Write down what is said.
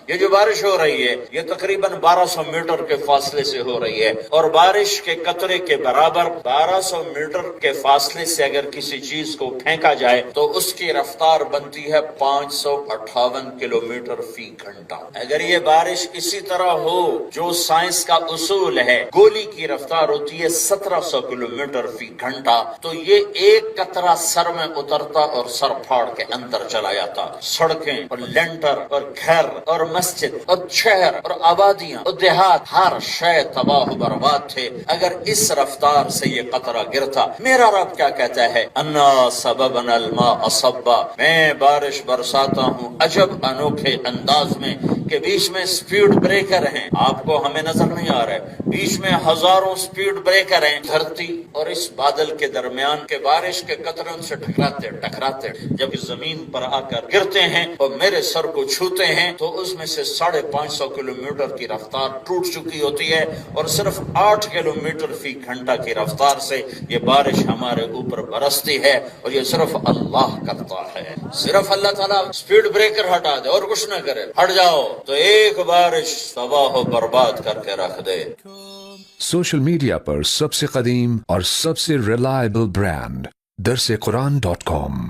یہ جو بارش ہو رہی ہے یہ تقریباً 1200 میٹر کے فاصلے سے ہو رہی ہے، اور بارش کے قطرے کے برابر 1200 میٹر کے فاصلے سے اگر کسی چیز کو پھینکا جائے تو اس کی رفتار بنتی ہے 558 کلومیٹر فی گھنٹہ۔ اگر یہ بارش اسی طرح ہو جو سائنس کا اصول ہے، گولی کی رفتار ہوتی ہے 1700 کلومیٹر فی گھنٹہ، تو یہ ایک قطرہ سر میں اترتا اور سر پھاڑ کے اندر چلا جاتا۔ سڑکیں اور لینٹر اور گھر اور مسجد اور شہر اور آبادیاں اور دیہات، ہر شے تباہ و برباد تھے اگر اس رفتار سے یہ قطرہ گرتا۔ میرا رب کیا کہتا ہے؟ انا سببنا الماء صبا، میں بارش برساتا ہوں عجب انوکھے انداز میں کہ بیچ میں سپیڈ بریکر ہیں، آپ کو ہمیں نظر نہیں آ رہا ہے، بیچ میں ہزاروں سپیڈ بریکر ہیں، دھرتی اور اس بادل کے درمیان کے بارش کے قطروں سے ٹکراتے جب اس زمین پر آ کر گرتے ہیں اور میرے سر کو چھوتے ہیں تو اس میں سے 550 کلومیٹر کی رفتار ٹوٹ چکی ہوتی ہے، اور صرف 8 کلومیٹر فی گھنٹہ کی رفتار سے یہ بارش ہمارے اوپر برستی ہے، اور یہ صرف اللہ کرتا ہے۔ صرف اللہ تعالیٰ سپیڈ بریکر ہٹا دے اور کچھ نہ کرے، ہٹ جاؤ تو ایک بارش تباہ و برباد کر کے رکھ دے۔ سوشل میڈیا پر سب سے قدیم اور سب سے ریلائبل برانڈ درس قرآن.com